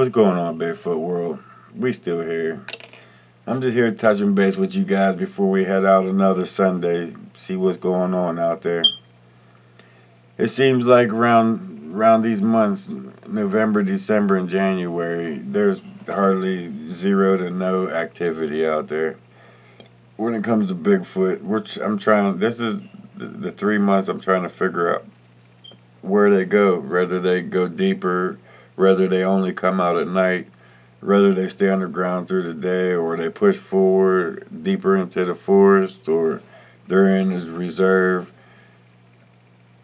What's going on, Bigfoot World? We still here. I'm just here touching base with you guys before we head out another Sunday. See what's going on out there. It seems like around these months, November, December, and January, there's hardly zero to no activity out there. When it comes to Bigfoot, I'm trying. This is the 3 months I'm trying to figure out where they go. Whether they go deeper, whether they only come out at night, whether they stay underground through the day, or they push forward deeper into the forest, or they're in as reserve.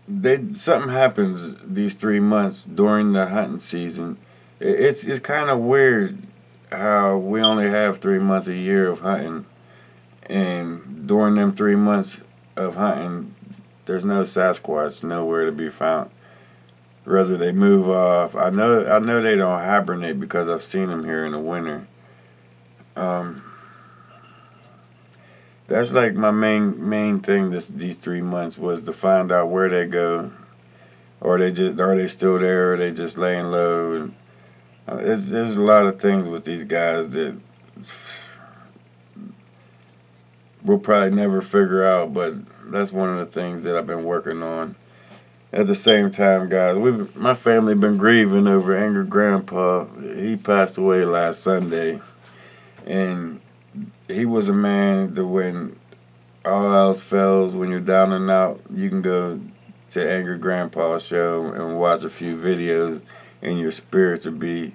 Something happens these 3 months during the hunting season. It's kind of weird how we only have 3 months a year of hunting, and during them 3 months of hunting, there's no Sasquatch nowhere to be found. Whether they move off, I know they don't hibernate because I've seen them here in the winter. That's like my main thing these 3 months was to find out where they go, or are they still there, or they just laying low. And there's a lot of things with these guys that we'll probably never figure out, but that's one of the things that I've been working on. At the same time, guys, my family been grieving over Angry Grandpa. He passed away last Sunday, and he was a man that when all else fails, when you're down and out, you can go to Angry Grandpa's show and watch a few videos, and your spirits will be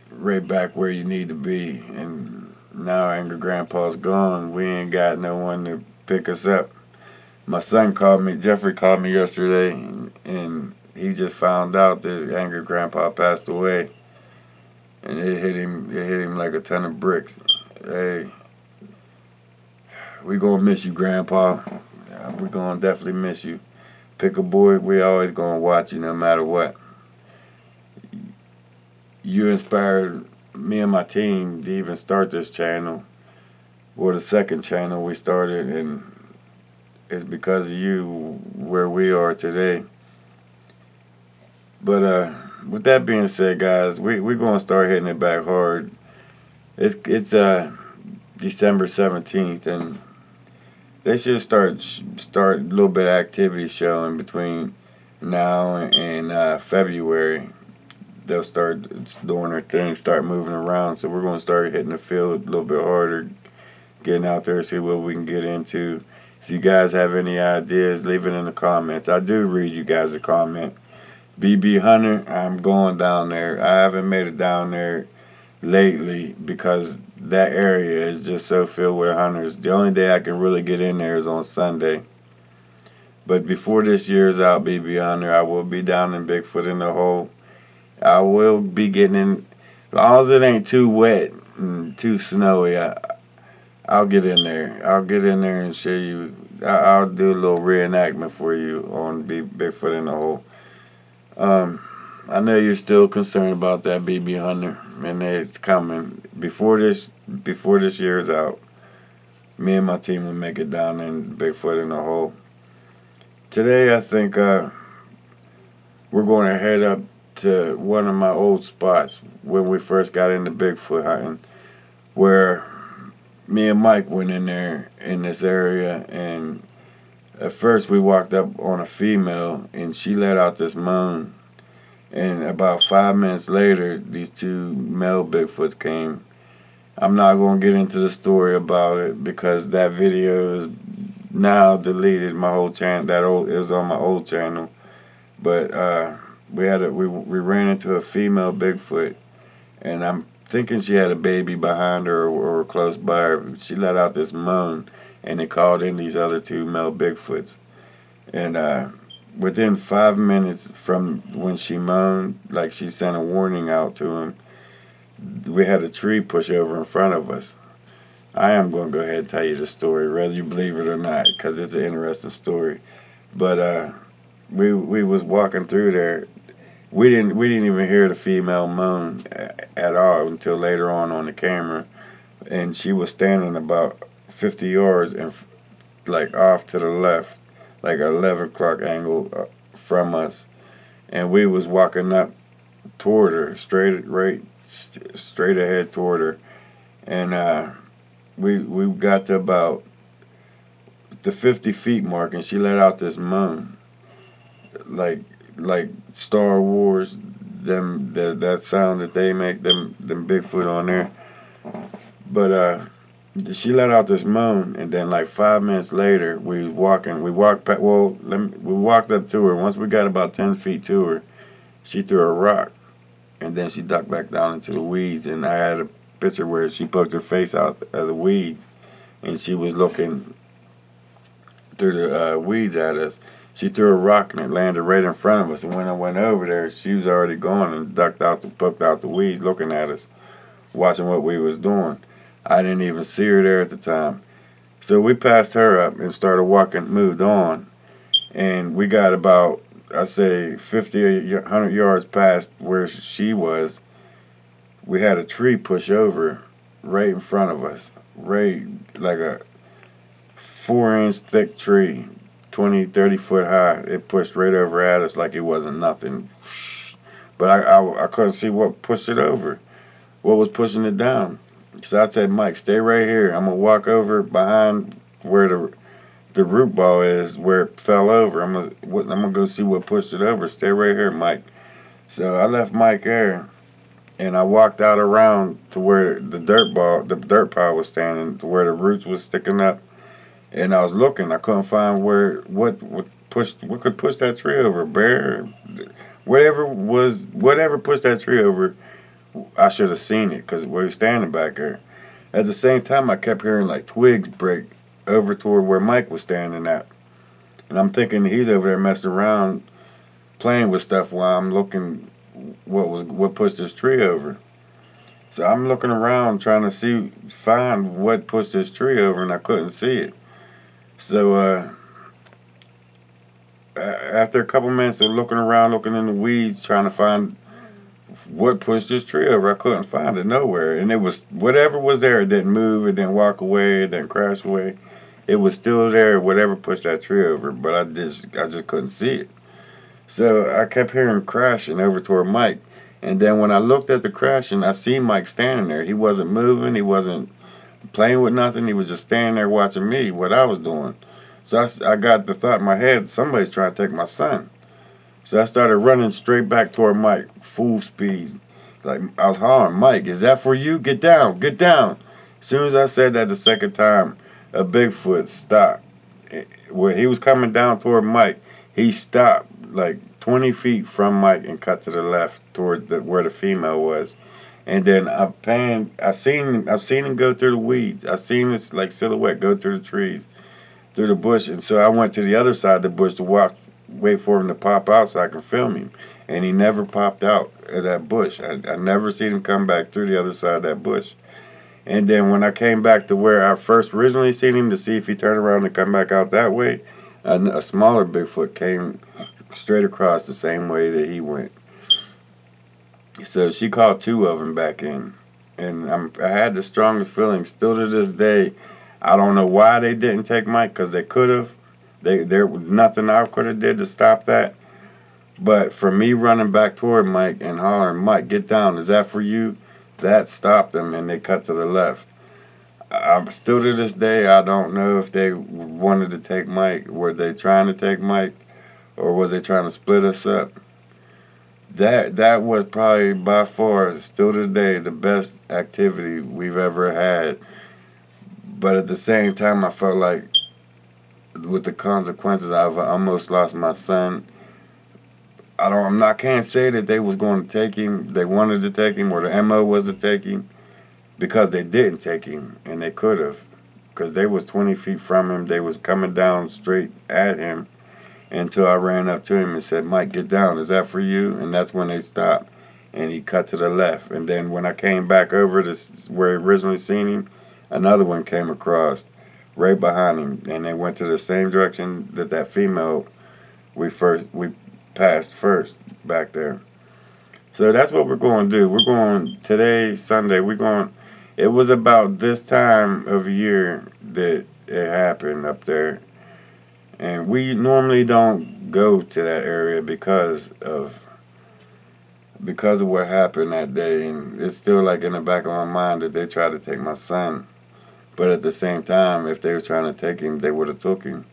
right back where you need to be. And now Angry Grandpa's gone. We ain't got no one to pick us up. My son Jeffrey called me yesterday, and he just found out that Angry Grandpa passed away. And it hit him like a ton of bricks. Hey, we gonna miss you, Grandpa. We gonna definitely miss you. Pickle boy, we always gonna watch you no matter what. You inspired me and my team to even start this channel, or the second channel we started, and it's because of you where we are today. But with that being said, guys, we're gonna start hitting it back hard. It's December 17th, and they should start a little bit of activity showing between now and February. They'll start doing their thing, start moving around. So we're gonna start hitting the field a little bit harder, getting out there, see what we can get into. If you guys have any ideas, leave it in the comments. I do read you guys' comment. BB Hunter, I'm going down there. I haven't made it down there lately because that area is just so filled with hunters. The only day I can really get in there is on Sunday. But before this year's out, BB Hunter, I will be down in Bigfoot in the Hole. I will be getting in, as long as it ain't too wet and too snowy, I'll get in there. I'll get in there and show you. I'll do a little reenactment for you on Bigfoot in the Hole. I know you're still concerned about that, BB Hunter, and it's coming. Before this year's out, me and my team will make it down in Bigfoot in the Hole. Today, I think we're going to head up to one of my old spots when we first got into Bigfoot hunting, where me and Mike went in there in this area, and at first we walked up on a female, and she let out this moan, and about 5 minutes later these two male Bigfoots came. I'm not going to get into the story about it because that video is now deleted. My whole channel, it was on my old channel, but we ran into a female Bigfoot, and I'm thinking she had a baby behind her or close by her. She let out this moan, and it called in these other two male Bigfoots. And within 5 minutes from when she moaned, like she sent a warning out to him, we had a tree push over in front of us. I am going to go ahead and tell you the story, whether you believe it or not, because it's an interesting story. But we was walking through there. We didn't even hear the female moan at all until later on the camera, and she was standing about 50 yards and like off to the left, like an 11 o'clock angle from us, and we was walking up toward her, straight ahead toward her, and we got to about the 50 feet mark, and she let out this moan, like like Star Wars, that sound that they make, them Bigfoot on there. But she let out this moan, and then like 5 minutes later, we walked back. Well, we walked up to her. Once we got about 10 feet to her, she threw a rock, and then she ducked back down into the weeds. And I had a picture where she poked her face out of the weeds, and she was looking through the weeds at us. She threw a rock, and it landed right in front of us. And when I went over there, she was already gone and poked out the weeds, looking at us, watching what we was doing. I didn't even see her there at the time. So we passed her up and started walking, moved on. And we got about, I say, 50, 100 yards past where she was. We had a tree push over right in front of us. Right, like a 4-inch thick tree, 20, 30 foot high. It pushed right over at us like it wasn't nothing. But I couldn't see what pushed it over. What was pushing it down? So I said, Mike, stay right here. I'm going to walk over behind where the root ball is, where it fell over. I'm gonna go see what pushed it over. Stay right here, Mike. So I left Mike there, and I walked out around to where the dirt pile was standing, to where the roots was sticking up. And I was looking. I couldn't find what could push that tree over. Bear, whatever pushed that tree over. I should have seen it because we were standing back there. At the same time, I kept hearing like twigs break over toward where Mike was standing at. And I'm thinking he's over there messing around, playing with stuff while I'm looking what pushed this tree over. So I'm looking around trying to find what pushed this tree over, and I couldn't see it. So after a couple minutes of looking around, looking in the weeds, trying to find what pushed this tree over, I couldn't find it nowhere. And it was whatever was there. It didn't move. It didn't walk away. It didn't crash away. It was still there. Whatever pushed that tree over, but I just couldn't see it. So I kept hearing crashing over toward Mike. And then when I looked at the crashing, I seen Mike standing there. He wasn't moving. He wasn't playing with nothing. He was just standing there watching me, what I was doing. So I got the thought in my head, somebody's trying to take my son. So I started running straight back toward Mike, full speed. Like I was hollering, Mike, is that for you? Get down, get down. As soon as I said that the second time, a Bigfoot stopped. Where he was coming down toward Mike, he stopped like 20 feet from Mike and cut to the left toward where the female was. And then I seen him go through the weeds. I seen this like silhouette go through the trees, through the bush. And so I went to the other side of the bush to wait for him to pop out so I could film him. And he never popped out of that bush. I never seen him come back through the other side of that bush. And then when I came back to where I first originally seen him to see if he turned around and come back out that way, a smaller Bigfoot came straight across the same way that he went. So she called 2 of them back in. And I had the strongest feeling still to this day. I don't know why they didn't take Mike, because they could have. There was nothing I could have did to stop that. But for me running back toward Mike and hollering, Mike, get down, is that for you? That stopped them, and they cut to the left. I'm still to this day, I don't know if they wanted to take Mike. Were they trying to take Mike, or was they trying to split us up? That was probably by far, still today, the best activity we've ever had. But at the same time, I felt like with the consequences, I've almost lost my son. Can't say that they was going to take him, they wanted to take him, or the MO was to take him, because they didn't take him, and they could have, because they was 20 feet from him. They was coming down straight at him until I ran up to him and said, Mike, get down, is that for you? And that's when they stopped, and he cut to the left. And then when I came back over to where I originally seen him, another one came across right behind him, and they went to the same direction that female we passed first back there. So that's what we're going to do. We're going today, Sunday. It was about this time of year that it happened up there. And we normally don't go to that area because of because of what happened that day, and it's still like in the back of my mind that they tried to take my son. But at the same time, if they were trying to take him, they would have took him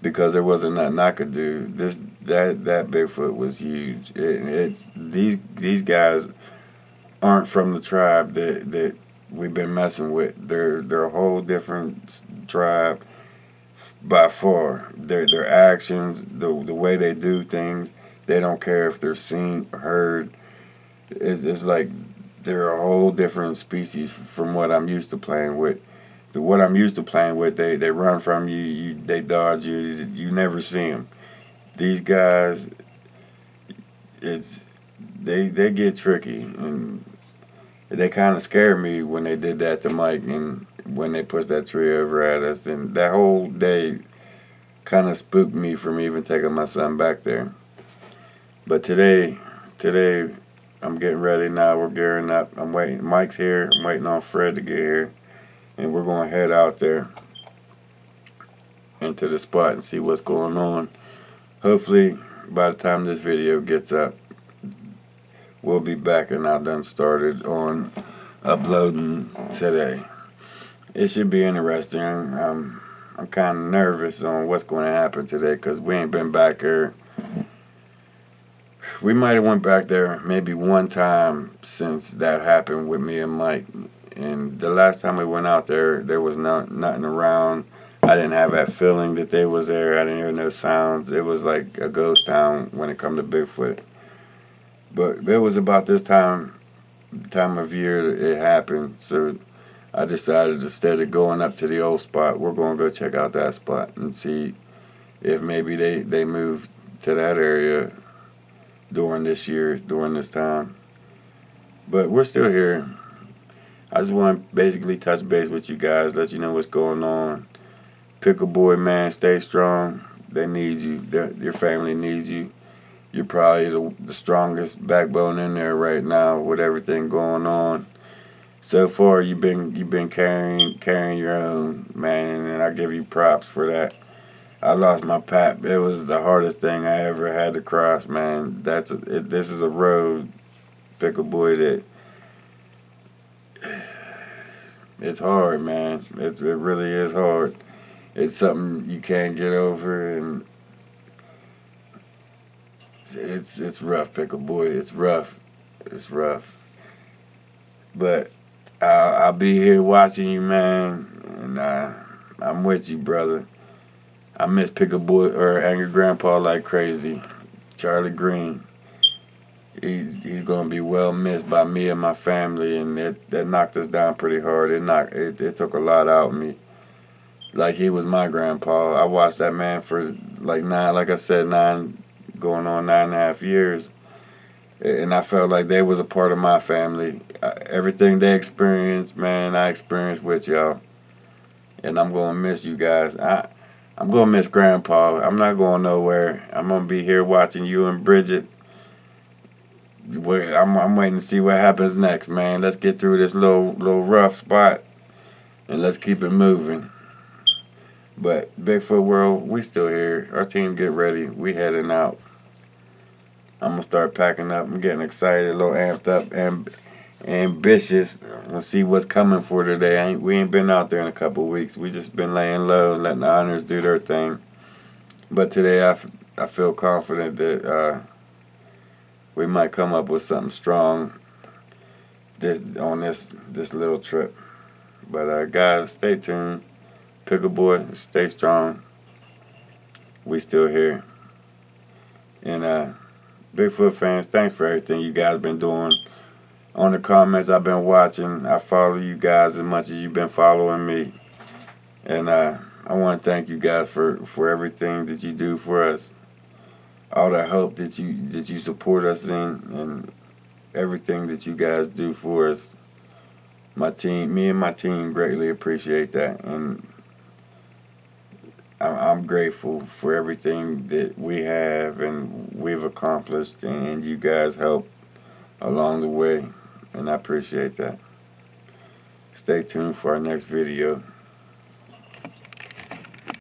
because there wasn't nothing I could do. That Bigfoot was huge. It's these guys aren't from the tribe that we've been messing with. They're a whole different tribe by far. Their actions, the way they do things, they don't care if they're seen or heard. It's like they're a whole different species from what I'm used to playing with. What I'm used to playing with, they run from you, they dodge you, you never see them. These guys, they get tricky, and they kind of scared me when they did that to Mike, and when they pushed that tree over at us, and that whole day kind of spooked me from even taking my son back there. But today, I'm getting ready now. We're gearing up. I'm waiting. Mike's here. I'm waiting on Fred to get here, and we're going to head out there into the spot and see what's going on. Hopefully, by the time this video gets up, we'll be back and I done started on uploading today. It should be interesting. I'm kind of nervous on what's going to happen today because we ain't been back here. We might have went back there maybe one time since that happened with me and Mike. And the last time we went out there, there was nothing around. I didn't have that feeling that they was there. I didn't hear no sounds. It was like a ghost town when it come to Bigfoot. But it was about this time of year that it happened. So I decided instead of going up to the old spot, we're going to go check out that spot and see if maybe they moved to that area during this time. But we're still here. I just want to basically touch base with you guys, let you know what's going on. Pickle Boy, man, stay strong. They need you. Your family needs you. You're probably the strongest backbone in there right now with everything going on. So far, you've been carrying your own, man, and I give you props for that. I lost my pap. It was the hardest thing I ever had to cross, man. This is a road, Pickle Boy, that it's hard, man. It really is hard. It's something you can't get over, and it's rough, Pickle Boy. It's rough. It's rough. But I'll be here watching you, man, and I'm with you, brother. I miss Pickle Boy or Angry Grandpa like crazy. Charlie Green. He's gonna be well missed by me and my family, and that knocked us down pretty hard. It took a lot out of me. Like he was my grandpa. I watched that man for like nine, going on 9.5 years, and I felt like they was a part of my family. Everything they experienced, man, I experienced with y'all, and I'm gonna miss you guys. I'm gonna miss Grandpa. I'm not going nowhere. I'm gonna be here watching you and Bridget. I'm waiting to see what happens next, man. Let's get through this little rough spot, and let's keep it moving. But Bigfoot World, we still here. Our team get ready. We heading out. I'm gonna start packing up. I'm getting excited, a little amped up, and ambitious. I'm gonna see what's coming for today. We ain't been out there in a couple of weeks. We just been laying low, letting the hunters do their thing. But today I feel confident that we might come up with something strong on this little trip. But guys, stay tuned. Pickle Boy, stay strong. We still here. And Bigfoot fans, thanks for everything you guys been doing. On the comments I've been watching, I follow you guys as much as you've been following me. And I want to thank you guys for everything that you do for us. All the help that you support us in, and everything that you guys do for us. Me and my team greatly appreciate that, and I'm grateful for everything that we have and we've accomplished, and you guys help along the way, and I appreciate that. Stay tuned for our next video.